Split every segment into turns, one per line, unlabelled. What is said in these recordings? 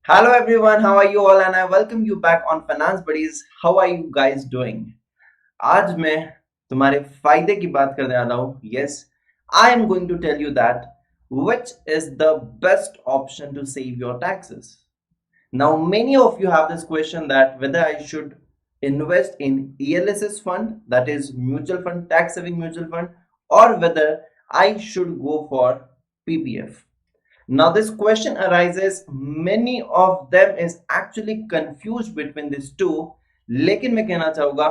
Hello everyone, how are you all? And I welcome you back on Finance Buddies. How are you guys doing? आज मैं तुम्हारे फायदे की बात करने वाला हूँ. Yes, I am going to tell you that which is the best option to save your taxes. Now, many of you have this question that whether I should invest in ELSS fund, that is mutual fund, tax saving mutual fund, or whether I should go for PPF. Now this question arises, many of them is actually confused between these two. लेकिन मैं कहना चाहूंगा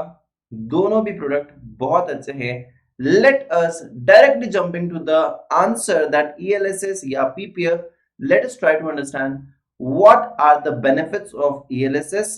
दोनों भी product बहुत अच्छे हैं. Let us directly jump into the answer that ELSS या PPF. Let us try to understand what are the benefits of ELSS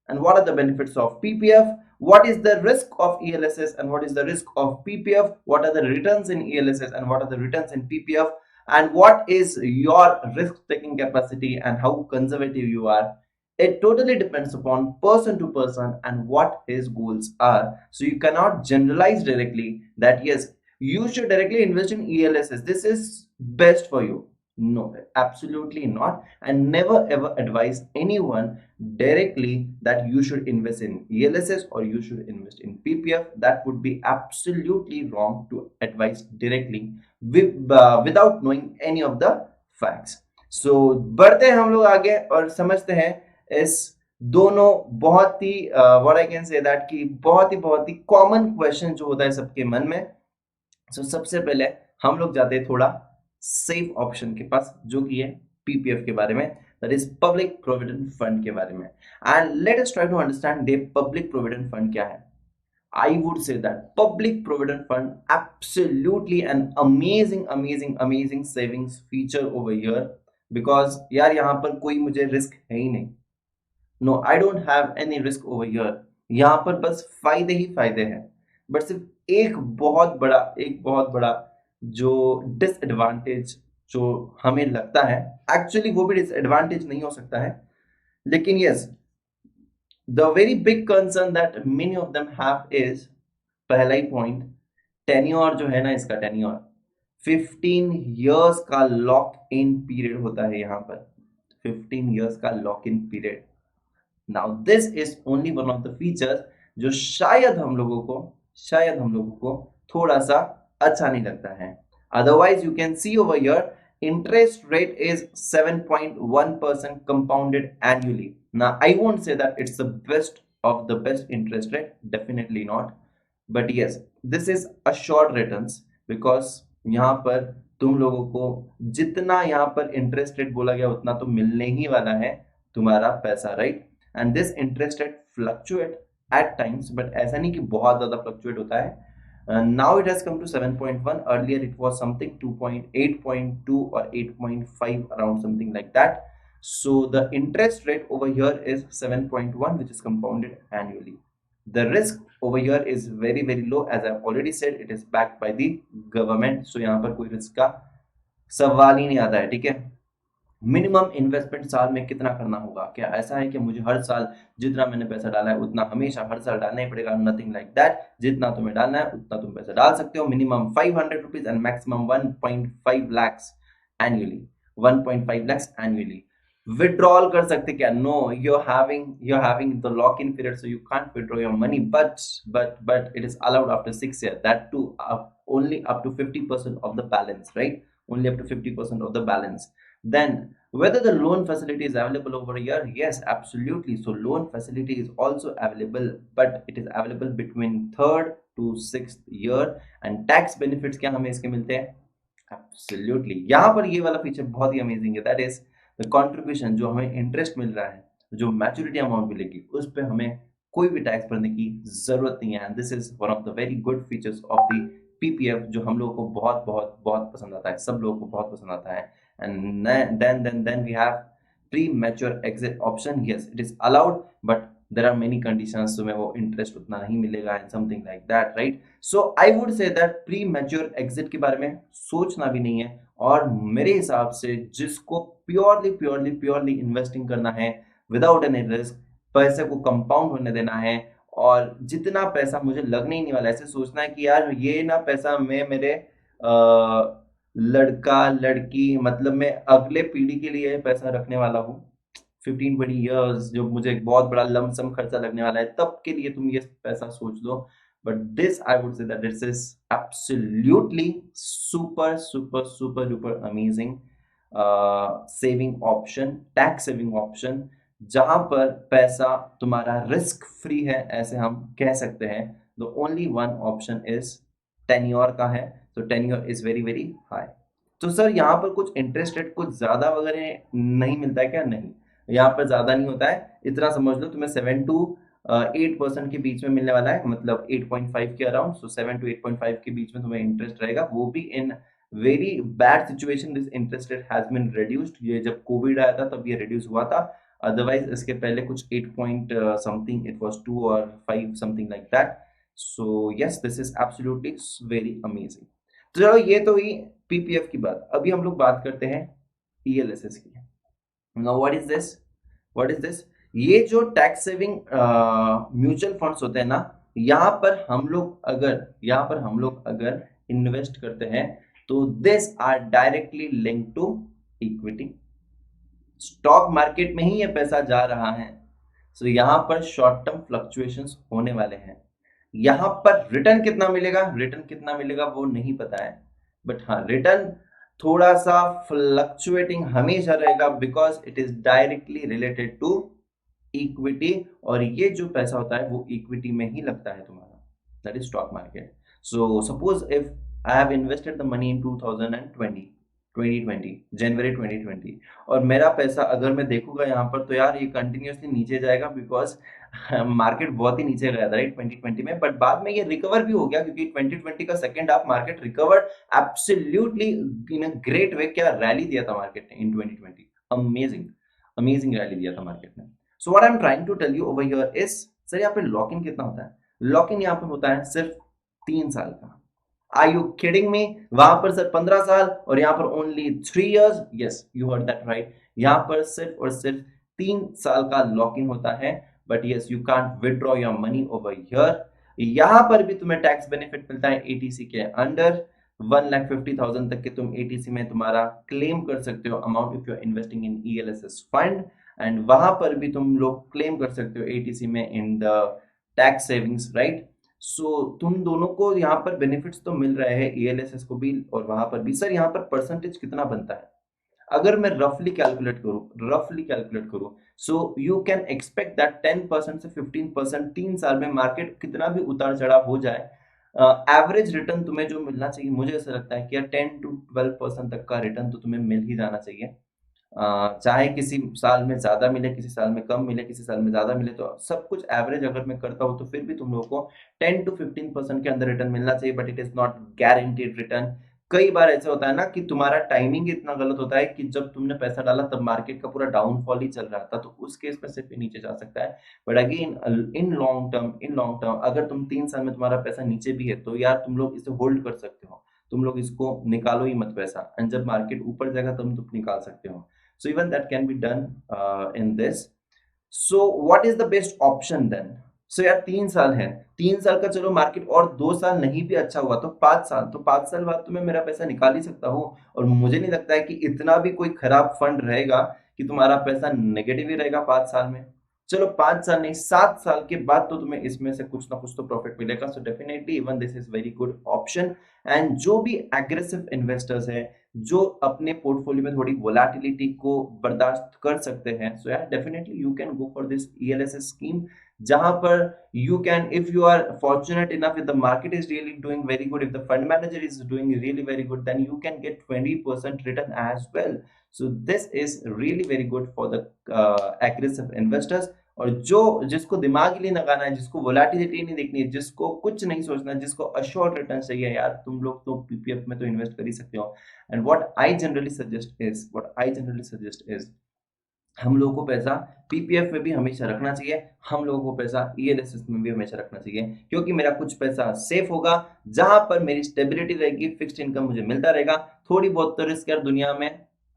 and what are the benefits of PPF. What is the risk of ELSS and what is the risk of PPF? What are the returns in ELSS and what are the returns in PPF? And what is your risk taking capacity and how conservative you are. It totally depends upon person to person and what his goals are. So you cannot generalize directly that yes, you should directly invest in ELSS, this is best for you. No, absolutely not. And never ever advise anyone directly that you should invest in ELSS or you should invest in PPF. That would be absolutely wrong to advise directly without knowing any of the facts. So बढ़ते हैं हम लोग आगे और समझते हैं इस दोनों बहुत ही what I can say that कि बहुत ही कॉमन क्वेश्चन जो होता है सबके मन में. सबसे पहले हम लोग जाते हैं थोड़ा सेफ ऑप्शन के पास जो कि है पीपीएफ के बारे में, that is public provident fund के बारे में. And let us try to understand the public provident fund क्या है. I would say that public provident fund absolutely an amazing savings feature over here because यार यहाँ पर कोई मुझे रिस्क है ही नहीं. No I don't have any risk over here. यहाँ पर बस फायदे ही फायदे हैं. बट सिर्फ एक बहुत बड़ा जो डिसएडवांटेज जो हमें लगता है, एक्चुअली वो भी डिसएडवांटेज नहीं हो सकता है, लेकिन yes the very big concern that many of them have is पहला ही पॉइंट टेन्योर जो है ना, इसका टेन्योर 15 years का लॉक इन पीरियड होता है. यहाँ पर 15 years का lock in period. Now this is only one of the features जो शायद हम लोगों को थोड़ा सा अच्छा नहीं लगता है. Otherwise you can see over here interest rate is 7.1% compounded annually. Now I won't say that it's the best of the best interest rate, definitely not, but yes, this is assured returns because यहाँ पर तुम लोगों को जितना यहाँ पर interest rate बोला गया उतना तो मिलने ही वाला है तुम्हारा पैसा, right. And this interest rate fluctuate at times, but ऐसा नहीं कि बहुत ज्यादा फ्लक्चुएट होता है. Now it has come to 7.1. Earlier it was something 2.8.2 or 8.5 around something like that. So the interest rate over here is 7.1, which is compounded annually. The risk over here is very low. As I've already said, it is backed by the government. So यहाँ पर कोई risk का सवाल ही नहीं आता है, ठीक है. मिनिमम इन्वेस्टमेंट साल में कितना करना होगा? क्या ऐसा है कि मुझे हर साल जितना मैंने पैसा डाला है उतना हमेशा हर साल डालना ही पड़ेगा? Nothing like that. जितना तुम्हें डालना है उतना तुम पैसा डाल सकते हो. Minimum 500 rupees and maximum 1.5 lakhs annually. 1.5 lakhs annually. Withdrawal कर सकते क्या? No, you're having the lock in period, so you can't withdraw your money, but it is allowed after 6 years, that too only up to 50% of the balance, right? Only up to 50% of the balance. Then whether the loan facility is available over here, yes, absolutely. So loan facility is also available, but it is available between third to sixth year. And tax benefits क्या हमें इसके मिलते हैं? Absolutely. यहाँ पर ये वाला feature बहुत ही अमेजिंग है, दैट इज द कंट्रीब्यूशन. जो हमें इंटरेस्ट मिल रहा है, जो मैच्योरिटी अमाउंट मिलेगी, उस पर हमें कोई भी टैक्स भरने की जरूरत नहीं है. And this is one of the very good features of the PPF जो हम लोगों को बहुत पसंद आता है, सब लोगों को बहुत पसंद आता है. And then we have premature exit option. Yes, it is allowed, but there are many conditions. तुम्हें वो इंटरेस्ट उतना नहीं मिलेगा and something like that, right? So I would say that premature exit के बारे में सोचना भी नहीं है. और मेरे हिसाब से जिसको प्योरली इन्वेस्टिंग करना है विदाउट एनी रिस्क, पैसे को कंपाउंड होने देना है, और जितना पैसा मुझे लगने ही नहीं वाला, ऐसे सोचना है कि यार ये ना पैसा मैं मेरे लड़का लड़की मतलब मैं अगले पीढ़ी के लिए पैसा रखने वाला हूँ, 15-20 years, जो मुझे एक बहुत बड़ा लमसम खर्चा लगने वाला है, तब के लिए तुम ये पैसा सोच लो. But this I would say that this is absolutely super super super duper amazing saving option, tax saving option, जहां पर पैसा तुम्हारा रिस्क फ्री है, ऐसे हम कह सकते हैं. The only one option is tenure का है. तो tenure is very very high. तो सर यहाँ पर कुछ इंटरेस्ट रेट कुछ ज्यादा वगैरह नहीं मिलता है क्या? नहीं, यहाँ पर ज्यादा नहीं होता है. इतना समझ लो, तुम्हें 7 to 8% के बीच में मिलने वाला है, मतलब 8.5 के अराउंड. सो 7 to 8.5 के बीच में तुम्हें इंटरेस्ट रहेगा, वो भी in very bad situation. This interest rate has been reduced. ये जब कोविड आया था तब ये रिड्यूस हुआ था. अदरवाइज इसके पहले कुछ 8 point something, it was 2 or 5 something like that. So yes, this is absolutely very amazing. तो चलो, ये तो हुई पीपीएफ की बात. अभी हम लोग बात करते हैं ईएलएसएस की. Now what is this? What is this? ये जो टैक्स सेविंग म्यूचुअल फंड्स होते हैं ना, यहाँ पर हम लोग अगर इन्वेस्ट करते हैं तो this are directly link to equity. Stock market में ही ये पैसा जा रहा है. सो यहाँ पर शॉर्ट टर्म फ्लक्चुएशंस होने वाले हैं. यहाँ पर रिटर्न कितना मिलेगा, वो नहीं पता है. बट हाँ, रिटर्न थोड़ा सा फ्लक्चुएटिंग हमेशा रहेगा, because it is directly related to equity. और ये जो पैसा होता है वो इक्विटी में ही लगता है तुम्हारा, that is stock market. So suppose if I have invested the money in 2020 जनवरी 2020, और मेरा पैसा अगर मैं देखूंगा यहाँ पर, तो यार ये कंटिन्यूअसली नीचे जाएगा, बिकॉज मार्केट बहुत ही नीचे गया था राइट 2020 में. बट बाद में ये रिकवर भी हो गया, क्योंकि 2020 का second half market recovered absolutely in a great way. क्या रैली दिया था मार्केट ने इन 2020, अमेजिंग अमेजिंग रैली दिया था मार्केट ने. So what I am trying to tell you over here is, sir यहाँ पे लॉक इन कितना होता है? लॉक इन यहाँ पर होता है सिर्फ 3 साल का. Are you kidding me? वहां पर सर 15 साल और यहाँ पर only 3 years. Yes, you heard that right. यहाँ पर सिर्फ और सिर्फ 3 साल का लॉक इन होता है. But yes, you can't withdraw your money over here. यहाँ पर भी तुम्हें टैक्स बेनिफिट मिलता है एटीसी के अंडर. 1,50,000 तक के तुम एटीसी में तुम्हारा क्लेम कर सकते हो amount, if you are investing in ELSS fund. And वहां पर भी तुम लोग क्लेम कर सकते हो एटीसी में in the tax savings right. So तुम दोनों को यहाँ पर बेनिफिट्स तो मिल रहे हैं, ईएलएसएस को भी और वहां पर भी. सर यहाँ पर परसेंटेज कितना बनता है? अगर मैं रफली कैलकुलेट करूं, सो यू कैन एक्सपेक्ट दैट 10% से 15% 3 साल में मार्केट कितना भी उतार चढ़ाव हो जाए, एवरेज रिटर्न तुम्हें जो मिलना चाहिए, मुझे ऐसा लगता है कि यार 10 to 12% तक का रिटर्न तो तुम्हें मिल ही जाना चाहिए. चाहे किसी साल में ज्यादा मिले, किसी साल में कम मिले, किसी साल में ज्यादा मिले, तो सब कुछ एवरेज अगर मैं करता हूँ तो फिर भी तुम लोगों को 10 to 15% के अंदर रिटर्न मिलना चाहिए. But it is not guaranteed return. कई बार ऐसा होता है ना कि तुम्हारा टाइमिंग इतना गलत होता है कि जब तुमने पैसा डाला तब मार्केट का पूरा डाउनफॉल ही चल रहा था, तो उस केस में सिर्फ नीचे जा सकता है. But again in long term अगर तुम 3 साल में तुम्हारा पैसा नीचे भी है, तो यार तुम लोग इसे होल्ड कर सकते हो. तुम लोग इसको निकालो ही मत पैसा, एंड जब मार्केट ऊपर जाएगा तुम निकाल सकते हो. So even that can be done in this. So what is the best option then? So यार 3 साल है, 3 साल का चलो मार्केट और 2 साल नहीं भी अच्छा हुआ तो 5 साल, तो 5 साल बाद तो मैं मेरा पैसा निकाल ही सकता हूँ. और मुझे नहीं लगता है कि इतना भी कोई खराब फंड रहेगा कि तुम्हारा पैसा नेगेटिव ही रहेगा 5 साल में. चलो 5 साल नहीं, 7 साल के बाद तो तुम्हें इसमें से कुछ ना कुछ तो प्रॉफिट मिलेगा. So definitely even this is very good option. And जो भी एग्रेसिव इन्वेस्टर्स है, जो अपने पोर्टफोलियो में थोड़ी वोलेटिलिटी को बर्दाश्त कर सकते हैं, सो यार definitely you can go for this ELSS scheme, जहां पर you can, if you are fortunate enough, if the market is really doing very good, if the fund manager is doing really very good, then you can get 20% return as well. So this is really very good for the aggressive investors. और जिसको दिमाग ही नहीं लगाना है, जिसको volatility नहीं देखनी है, जिसको कुछ नहीं सोचना है, जिसको अश्योर्ड रिटर्न चाहिए, यार तुम लोग तो पीपीएफ में तो इन्वेस्ट कर ही सकते हो. And what I generally suggest is हम लोगों को पैसा पीपीएफ में भी हमेशा रखना चाहिए, हम लोगों को पैसा ईएलएसएस में भी हमेशा रखना चाहिए, क्योंकि मेरा कुछ पैसा सेफ होगा, जहां पर मेरी स्टेबिलिटी रहेगी, फिक्स्ड इनकम मुझे मिलता रहेगा. थोड़ी बहुत तो रिस्क यार दुनिया में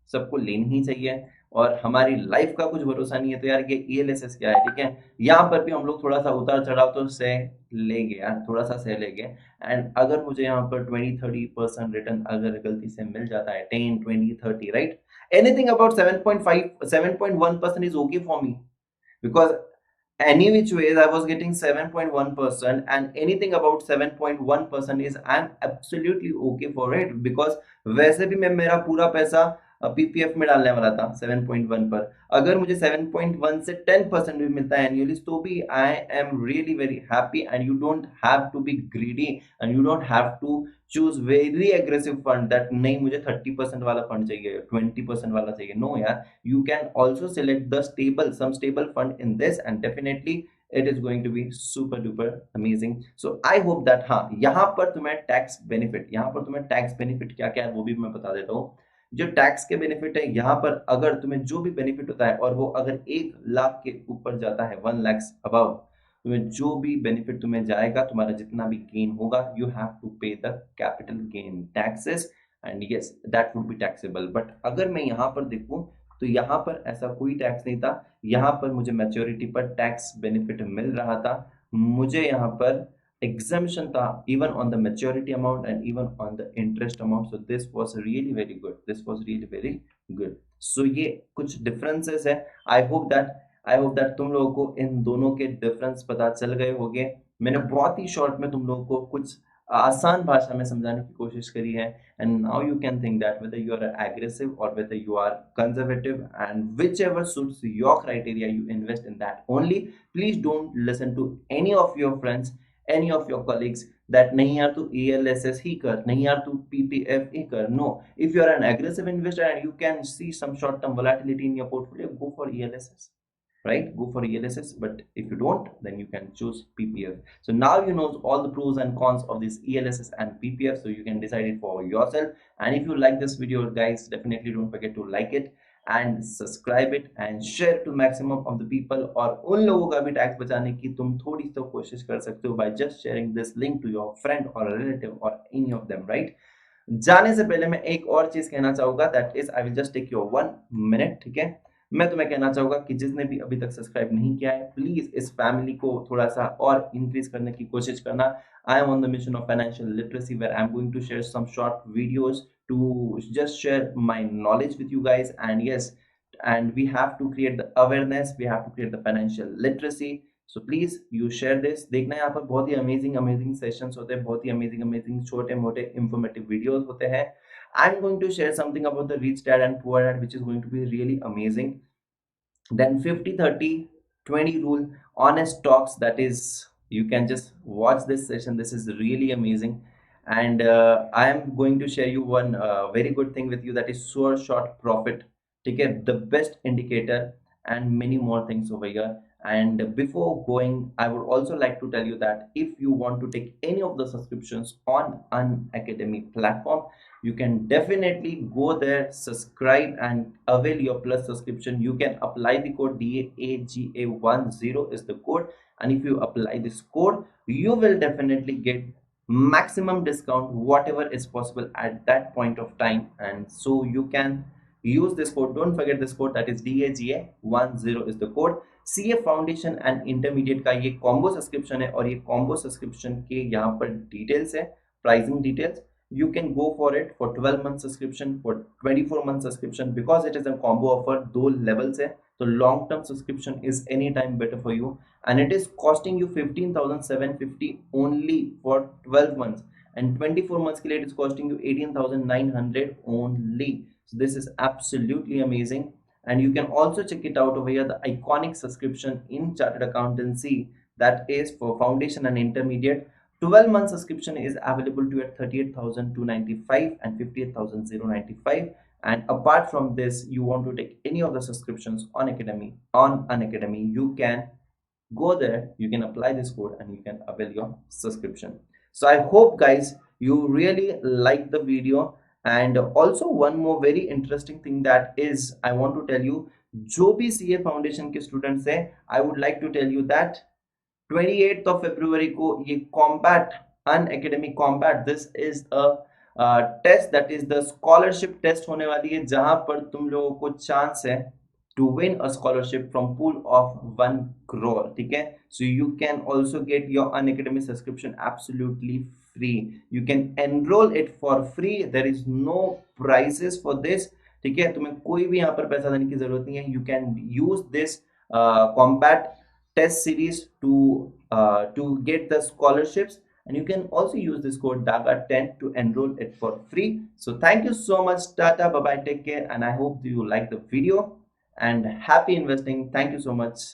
सबको लेनी ही चाहिए, और हमारी लाइफ का कुछ भरोसा नहीं है, तो यार ये ईएलएसएस क्या है, ठीक है. यहाँ पर भी हम लोग थोड़ा सा उतार चढ़ाव तो सह लेंगे यार, थोड़ा सा सह लेंगे. एंड अगर मुझे यहाँ पर 20-30% रिटर्न अगर गलती से मिल जाता है, 10-20-30 right, Anything about 7.5, 7.1% is okay for me, because any which ways I was getting 7.1%, and anything about 7.1% is I'm absolutely okay for it, because वैसे भी मैं मेरा पूरा पैसा पीपीएफ में डालने वाला था 7.1 पर। अगर मुझे 7.1 से 10% भी मिलता है एनुअली तो भी I am really very happy, and you don't have to be greedy and you don't have to choose very aggressive fund that नहीं मुझे 30% वाला फंड चाहिए, 20% वाला चाहिए। नो यार, you can also select the stable, some stable fund in this, and definitely it is going to be super duper amazing. So I hope that हाँ यहाँ पर तुम्हें टैक्स बेनिफिट, यहाँ पर तुम्हें टैक्स बेनिफिट क्या क्या है वो भी मैं बता देता हूँ। जो टैक्स के बेनिफिट है यहाँ पर, अगर तुम्हें जो भी बेनिफिट होता है और वो अगर 1 लाख के ऊपर जाता है, 1 लाख अबव, तुम्हें जो भी बेनिफिट तुम्हें जाएगा, तुम्हारा जितना भी गेन होगा, यू हैव टू पे the capital gain taxes, and yes that would be taxable. But अगर मैं यहाँ पर देखूं तो यहाँ पर ऐसा कोई टैक्स नहीं था। यहाँ पर मुझे मैच्योरिटी पर टैक्स बेनिफिट मिल रहा था, मुझे यहाँ पर exemption था even on the maturity amount and even on the interest amount. So this was really very good, this was really very good. So ये कुछ differences है। I hope that तुम लोगों को इन दोनों के डिफरेंस पता चल गए होंगे। मैंने बहुत ही शॉर्ट में तुम लोगों को कुछ आसान भाषा में समझाने की कोशिश करी है, and now you can think that whether you are aggressive or whether you are conservative, and whichever suits your criteria you invest in that only. Please don't listen to any of your friends, any of your colleagues that नहीं यार तू ELSS ही कर, नहीं यार तू PPF ही कर। No, if you are an aggressive investor and you can see some short term volatility in your portfolio, go for ELSS, right? Go for ELSS. But if you don't, then you can choose PPF. So now you know all the pros and cons of this ELSS and PPF, so you can decide it for yourself. And if you like this video guys, definitely don't forget to like it and subscribe it and share to maximum of the people। और उन लोगों का भी tax बचाने की तुम थोड़ी तो कोशिश कर सकते हो by just sharing this link to your friend or a relative or any of them, right? जाने से पहले मैं एक और चीज कहना चाहूंगा, that is I will just take your 1 minute, ठीक है? मैं तुम्हें कहना चाहूंगा कि जिसने भी अभी तक सब्सक्राइब नहीं किया है, प्लीज इस फैमिली को थोड़ा सा और इंक्रीज करने की कोशिश करना। I am on the mission of financial literacy where I am going to share some short videos to just share my knowledge with you guys, and yes, and we have to create the awareness, we have to create the financial literacy। So please you share this. देखना यहाँ पर बहुत ही amazing sessions होते हैं, बहुत ही amazing छोटे मोटे informative videos होते हैं। I am going to share something about the rich dad and poor dad, which is going to be really amazing. Then 50-30-20 rule, honest talks, that is, you can just watch this session, this is really amazing। And I am going to share you one very good thing with you, that is sure short profit, okay, the best indicator, and many more things over here। And before going, I would also like to tell you that if you want to take any of the subscriptions on an academy platform, you can definitely go there, subscribe and avail your plus subscription। You can apply the code DAGA10 is the code, and if you apply this code, you will definitely get maximum discount whatever is possible at that point of time। And so you can use this code, don't forget this code, that is DAGA10 is the code। CA foundation and intermediate का ये combo subscription है, और ये combo subscription के यहाँ पर details है, pricing details. You can go for it for 12 month subscription, for 24 month subscription, because it is a combo offer, दो levels है, तो long term subscription is anytime better for you, and it is costing you 15,750 only for 12 months, and 24 months के लिए it is costing you 18,900 only। So this is absolutely amazing, and you can also check it out over here, the iconic subscription in chartered accountancy, that is for foundation and intermediate। 12-month subscription is available to you at 38,295 and 58,095। And apart from this, you want to take any of the subscriptions on an academy, you can go there, you can apply this code, and you can avail your subscription। So I hope guys you really like the video। And also one more very interesting thing, that is I want to tell you, जो भी CA foundation के students हैं, I would like to tell you that 28th of February को ये combat Unacademy combat, this is a test, that is the scholarship test होने वाली है, जहां पर तुम लोगों को चांस है to win a scholarship from pool of 1 crore, ठीक है? So you can also get your Unacademy subscription absolutely free, you can enroll it for free, there is no prices for this। ठीक है, तुम्हें कोई भी यहाँ पर पैसा देने की जरूरत नहीं है. You can use this combat test series to get the scholarships, and you can also use this code DAGA10 to enroll it for free. So thank you so much. Tata, bye bye, take care, and I hope you like the video, and happy investing. Thank you so much.